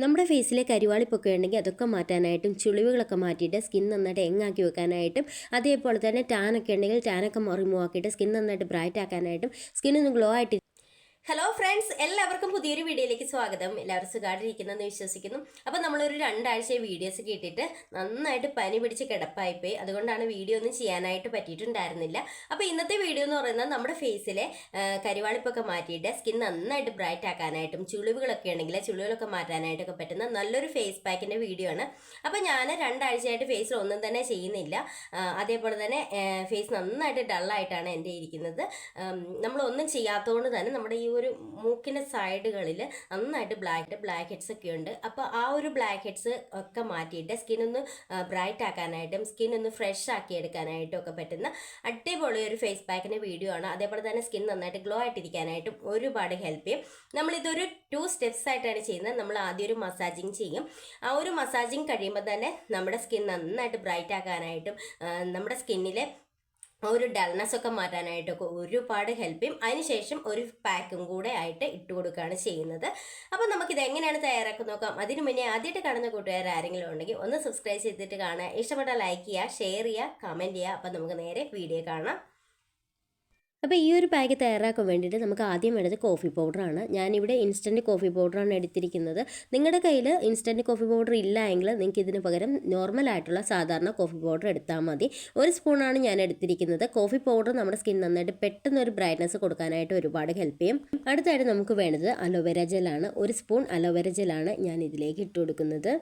നമ്മുടെ ഫേസിലെ കരിവാളിപ്പൊക്കെ ഉണ്ടെങ്കിൽ അതൊക്കെ മാറ്റാനായിട്ടും ചുളിവുകളൊക്കെ മാറ്റിയിട്ട് സ്കിൻ നന്നായിട്ട് യങ്ങാക്കി വെക്കാനായിട്ടും അതേപോലെ തന്നെ ടാനൊക്കെ ഉണ്ടെങ്കിൽ ടാനൊക്കെ റിമൂവ് ആക്കിയിട്ട് സ്കിൻ നന്നായിട്ട് ബ്രൈറ്റ് ആക്കാനായിട്ടും സ്കിന്നൊന്ന് ഗ്ലോ ആയിട്ട്. ഹലോ ഫ്രണ്ട്സ്, എല്ലാവർക്കും പുതിയൊരു വീഡിയോയിലേക്ക് സ്വാഗതം. എല്ലാവരും സുഖമായിട്ടിരിക്കുന്നെന്ന് വിശ്വസിക്കുന്നു. അപ്പോൾ നമ്മളൊരു 2 ആഴ്ച വീഡിയോസ് കേട്ടിട്ട് നന്നായിട്ട് പനി പിടിച്ച് കിടപ്പായിപ്പോയി. അതുകൊണ്ടാണ് വീഡിയോ ഒന്നും ചെയ്യാനായിട്ട് പറ്റിയിട്ടുണ്ടായിരുന്നില്ല. അപ്പോൾ ഇന്നത്തെ വീഡിയോ എന്ന് പറയുന്നത് നമ്മുടെ ഫേസിലെ കരിവാളിപ്പൊക്കെ മാറ്റിയിട്ട് സ്കിൻ നന്നായിട്ട് ബ്രൈറ്റ് ആക്കാനായിട്ടും ചുളിവുകളൊക്കെ ഉണ്ടെങ്കിൽ ചുളിവുകളൊക്കെ മാറ്റാനായിട്ടൊക്കെ പറ്റുന്ന നല്ലൊരു ഫേസ് പാക്കിൻ്റെ വീഡിയോ ആണ്. അപ്പോൾ ഞാൻ 2 ആഴ്ചയായിട്ട് ഫേസിൽ ഒന്നും തന്നെ ചെയ്യുന്നില്ല. അതേപോലെ തന്നെ ഫേസ് നന്നായിട്ട് ഡള്ളായിട്ടാണ് എൻ്റെ ഇരിക്കുന്നത്. നമ്മളൊന്നും ചെയ്യാത്തതുകൊണ്ട് തന്നെ നമ്മുടെ ഈ ഒരു മൂക്കിൻ്റെ സൈഡുകളിൽ നന്നായിട്ട് ബ്ലാക്ക് ഹെഡ്സ് ഒക്കെ ഉണ്ട്. അപ്പോൾ ആ ഒരു ബ്ലാക്ക് ഹെഡ്സ് ഒക്കെ മാറ്റിയിട്ട് സ്കിന്നൊന്ന് ബ്രൈറ്റ് ആക്കാനായിട്ടും സ്കിന്നൊന്ന് ഫ്രഷ് ആക്കി എടുക്കാനായിട്ടും ഒക്കെ പറ്റുന്ന അടിപൊളി ഒരു ഫേസ് പാക്കിൻ്റെ വീഡിയോ ആണ്. അതേപോലെ തന്നെ സ്കിൻ നന്നായിട്ട് ഗ്ലോ ആയിട്ടിരിക്കാനായിട്ടും ഒരുപാട് ഹെൽപ്പ് ചെയ്യും. നമ്മളിതൊരു 2 സ്റ്റെപ്സ് ആയിട്ടാണ് ചെയ്യുന്നത്. നമ്മൾ ആദ്യം ഒരു മസാജിങ് ചെയ്യും. ആ ഒരു മസാജിങ് കഴിയുമ്പോൾ തന്നെ നമ്മുടെ സ്കിൻ നന്നായിട്ട് ബ്രൈറ്റ് ആക്കാനായിട്ടും നമ്മുടെ സ്കിന്നിലെ ഒരു ഡൾനെസ് ഒക്കെ മാറ്റാനായിട്ടൊക്കെ ഒരുപാട് ഹെൽപ്പ് ചെയ്യും. അതിനുശേഷം ഒരു പാക്കും കൂടെ ആയിട്ട് ഇട്ട് കൊടുക്കുകയാണ് ചെയ്യുന്നത്. അപ്പോൾ നമുക്കിത് എങ്ങനെയാണ് തയ്യാറാക്കുന്നത് നോക്കാം. അതിനു മുന്നേ ആദ്യമായിട്ട് കാണുന്ന കൂട്ടുകാർ ആരെങ്കിലും ഉണ്ടെങ്കിൽ ഒന്ന് സബ്സ്ക്രൈബ് ചെയ്തിട്ട് കാണുക. ഇഷ്ടപ്പെട്ടാൽ ലൈക്ക് ചെയ്യുക, ഷെയർ ചെയ്യുക, കമൻറ്റ് ചെയ്യുക. അപ്പോൾ നമുക്ക് നേരെ വീഡിയോ കാണാം. അപ്പോൾ ഈ ഒരു പാക്ക് തയ്യാറാക്കാൻ വേണ്ടിയിട്ട് നമുക്ക് ആദ്യം വേണ്ടത് കോഫി പൗഡറാണ്. ഞാനിവിടെ ഇൻസ്റ്റൻറ്റ് കോഫി പൗഡറാണ് എടുത്തിരിക്കുന്നത്. നിങ്ങളുടെ കയ്യിൽ ഇൻസ്റ്റൻറ്റ് കോഫി പൗഡർ ഇല്ല എങ്കിൽ നിങ്ങൾക്ക് ഇതിന് പകരം നോർമലായിട്ടുള്ള സാധാരണ കോഫി പൗഡർ എടുത്താൽ മതി. 1 സ്പൂണാണ് ഞാൻ എടുത്തിരിക്കുന്നത്. കോഫി പൗഡർ നമ്മുടെ സ്കിൻ നന്നായിട്ട് പെട്ടെന്ന് ഒരു ബ്രൈറ്റ്നസ് കൊടുക്കാനായിട്ട് ഒരുപാട് ഹെൽപ്പ് ചെയ്യും. അടുത്തായിട്ട് നമുക്ക് വേണ്ടത് അലോവേര ജെല്ലാണ്. 1 സ്പൂൺ അലോവേര ജെല്ലാണ് ഞാൻ ഇതിലേക്ക് ഇട്ട് കൊടുക്കുന്നത്.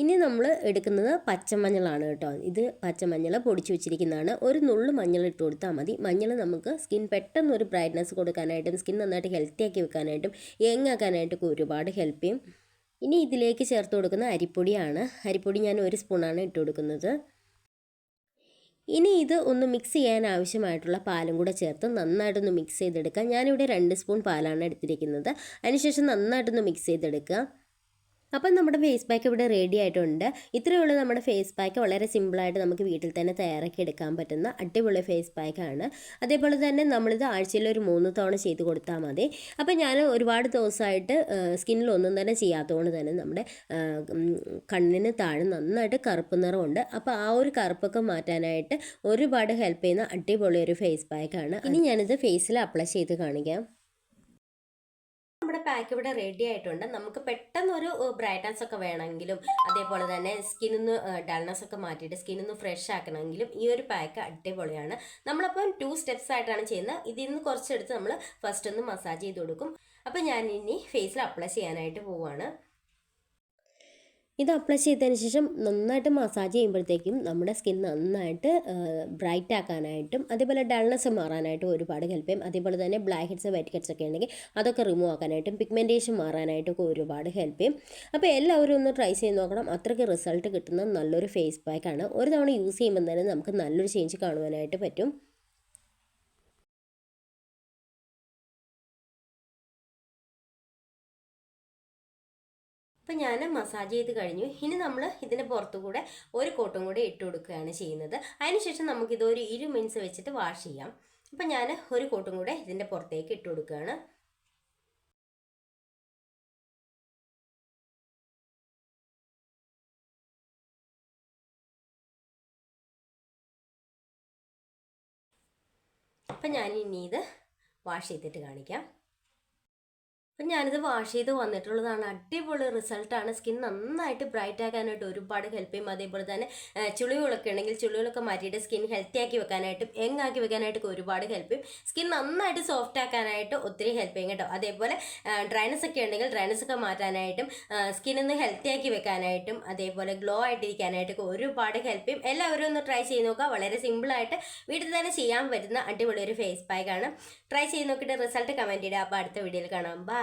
ഇനി നമ്മൾ എടുക്കുന്നത് പച്ചമഞ്ഞളാണ് കേട്ടോ. ഇത് പച്ചമഞ്ഞൾ പൊടിച്ചു വെച്ചിരിക്കുന്നതാണ്. ഒരു നുള്ളു മഞ്ഞൾ ഇട്ട് കൊടുത്താൽ മതി. മഞ്ഞൾ നമുക്ക് സ്കിൻ പെട്ടെന്ന് ഒരു ബ്രൈറ്റ്നസ് കൊടുക്കാനായിട്ടും സ്കിൻ നന്നായിട്ട് ഹെൽത്തി ആക്കി വെക്കാനായിട്ടും യങ് ആക്കാനായിട്ടൊക്കെ ഒരുപാട് ഹെൽപ്പ് ചെയ്യും. ഇനി ഇതിലേക്ക് ചേർത്ത് കൊടുക്കുന്ന അരിപ്പൊടിയാണ്. അരിപ്പൊടി ഞാൻ 1 സ്പൂണാണ് ഇട്ട് കൊടുക്കുന്നത്. ഇനി ഇത് ഒന്ന് മിക്സ് ചെയ്യാൻ ആവശ്യമായിട്ടുള്ള പാലും കൂടെ ചേർത്ത് നന്നായിട്ടൊന്ന് മിക്സ് ചെയ്തെടുക്കുക. ഞാനിവിടെ 2 സ്പൂൺ പാലാണ് എടുത്തിരിക്കുന്നത്. അതിനുശേഷം നന്നായിട്ടൊന്ന് മിക്സ് ചെയ്തെടുക്കുക. അപ്പം നമ്മുടെ ഫേസ് പാക്ക് ഇവിടെ റെഡി ആയിട്ടുണ്ട്. ഇത്രയേ ഉള്ളൂ നമ്മുടെ ഫേസ് പാക്ക്. വളരെ സിമ്പിളായിട്ട് നമുക്ക് വീട്ടിൽ തന്നെ തയ്യാറാക്കി എടുക്കാൻ പറ്റുന്ന അടിപൊളി ഫേസ് പാക്കാണ്. അതേപോലെ തന്നെ നമ്മളിത് ആഴ്ചയിൽ ഒരു 3 തവണ ചെയ്ത് കൊടുത്താൽ മതി. അപ്പം ഞാൻ ഒരുപാട് ദിവസമായിട്ട് സ്കിന്നിലൊന്നും തന്നെ ചെയ്യാത്തതുകൊണ്ട് തന്നെ നമ്മുടെ കണ്ണിന് താഴെ നന്നായിട്ട് കറുപ്പ് നിറമുണ്ട്. അപ്പോൾ ആ ഒരു കറുപ്പൊക്കെ മാറ്റാനായിട്ട് ഒരുപാട് ഹെൽപ്പ് ചെയ്യുന്ന അടിപൊളി ഒരു ഫേസ് പാക്കാണ്. ഇനി ഞാനിത് ഫേസിൽ അപ്ലൈ ചെയ്ത് കാണിക്കാം. നമ്മുടെ പാക്ക് ഇവിടെ റെഡി ആയിട്ടുണ്ട്. നമുക്ക് പെട്ടെന്നൊരു ബ്രൈറ്റ്നസ് ഒക്കെ വേണമെങ്കിലും അതേപോലെ തന്നെ സ്കിന്നൊന്ന് ഡൾനെസ് ഒക്കെ മാറ്റിയിട്ട് സ്കിന്നൊന്ന് ഫ്രഷ് ആക്കണമെങ്കിലും ഈ ഒരു പാക്ക് അടിപൊളിയാണ്. നമ്മളപ്പം 2 സ്റ്റെപ്സ് ആയിട്ടാണ് ചെയ്യുന്നത്. ഇതിൽ നിന്ന് കുറച്ചെടുത്ത് നമ്മൾ ഫസ്റ്റ് ഒന്ന് മസാജ് ചെയ്ത് കൊടുക്കും. അപ്പോൾ ഞാൻ ഇനി ഫേസിൽ അപ്ലൈ ചെയ്യാനായിട്ട് പോവുകയാണ്. ഇത് അപ്ലൈ ചെയ്തതിന് ശേഷം നന്നായിട്ട് മസാജ് ചെയ്യുമ്പോഴത്തേക്കും നമ്മുടെ സ്കിൻ നന്നായിട്ട് ബ്രൈറ്റ് ആക്കാനായിട്ടും അതേപോലെ ഡൾനെസ് മാറാനായിട്ടും ഒരുപാട് ഹെൽപ്പ് ചെയ്യും. അതേപോലെ തന്നെ ബ്ലാക്ക് ഹെഡ്സ് വൈറ്റ് ഹെഡ്സ് ഒക്കെ ഉണ്ടെങ്കിൽ അതൊക്കെ റിമൂവ് ആക്കാനായിട്ടും പിഗ്മെൻറ്റേഷൻ മാറാനായിട്ടൊക്കെ ഒരുപാട് ഹെൽപ്പ് ചെയ്യും. അപ്പോൾ എല്ലാവരും ഒന്ന് ട്രൈ ചെയ്ത് നോക്കണം. അത്രയ്ക്ക് റിസൾട്ട് കിട്ടുന്ന നല്ലൊരു ഫേസ് പാക്കാണ്. ഒരു തവണ യൂസ് ചെയ്യുമ്പോൾ തന്നെ നമുക്ക് നല്ലൊരു ചേഞ്ച് കാണുവാനായിട്ട് പറ്റും. അപ്പം ഞാൻ മസാജ് ചെയ്ത് കഴിഞ്ഞു. ഇനി നമ്മൾ ഇതിന് പുറത്തു കൂടെ ഒരു കോട്ടും കൂടെ ഇട്ട് കൊടുക്കുകയാണ് ചെയ്യുന്നത്. അതിനുശേഷം നമുക്കിത് ഒരു 20 മിനിറ്റ്സ് വെച്ചിട്ട് വാഷ് ചെയ്യാം. അപ്പം ഞാൻ ഒരു കോട്ടും കൂടെ ഇതിൻ്റെ പുറത്തേക്ക് ഇട്ട് കൊടുക്കുകയാണ്. അപ്പം ഞാൻ ഇനി ഇത് വാഷ് ചെയ്തിട്ട് കാണിക്കാം. അപ്പം ഞാനിത് വാഷ് ചെയ്ത് വന്നിട്ടുള്ളതാണ്. അടിപൊളി റിസൾട്ടാണ്. സ്കിൻ നന്നായിട്ട് ബ്രൈറ്റ് ആക്കാനായിട്ട് ഒരുപാട് ഹെൽപ്പ് ചെയ്യും. അതേപോലെ തന്നെ ചുളിവുകളൊക്കെ ഉണ്ടെങ്കിൽ ചുളിവുകളൊക്കെ മാറ്റിയിട്ട് സ്കിൻ ഹെൽത്തി ആക്കി വെക്കാനായിട്ടും യങ് ആക്കി വെക്കാനായിട്ടൊക്കെ ഒരുപാട് ഹെൽപ്പ് ചെയ്യും. സ്കിൻ നന്നായിട്ട് സോഫ്റ്റ് ആക്കാനായിട്ട് ഒത്തിരി ഹെൽപ്പ് ചെയ്യും കേട്ടോ. അതേപോലെ ഡ്രൈനസ് ഒക്കെ ഉണ്ടെങ്കിൽ ഡ്രൈനസ് ഒക്കെ മാറ്റാനായിട്ടും സ്കിന്നൊന്ന് ഹെൽത്തി ആക്കി വെക്കാനായിട്ടും അതേപോലെ ഗ്ലോ ആയിട്ടിരിക്കാനായിട്ടൊക്കെ ഒരുപാട് ഹെൽപ്പ് ചെയ്യും. എല്ലാവരും ഒന്ന് ട്രൈ ചെയ്ത് നോക്കുക. വളരെ സിമ്പിളായിട്ട് വീട്ടിൽ തന്നെ ചെയ്യാൻ പറ്റുന്ന അടിപൊളി ഒരു ഫേസ് പാക്കാണ്. ട്രൈ ചെയ്ത് നോക്കിയിട്ട് റിസൾട്ട് കമൻറ്റ് ചെയ്യുക. അപ്പോൾ അടുത്ത വീഡിയോയിൽ കാണാം. ബൈ.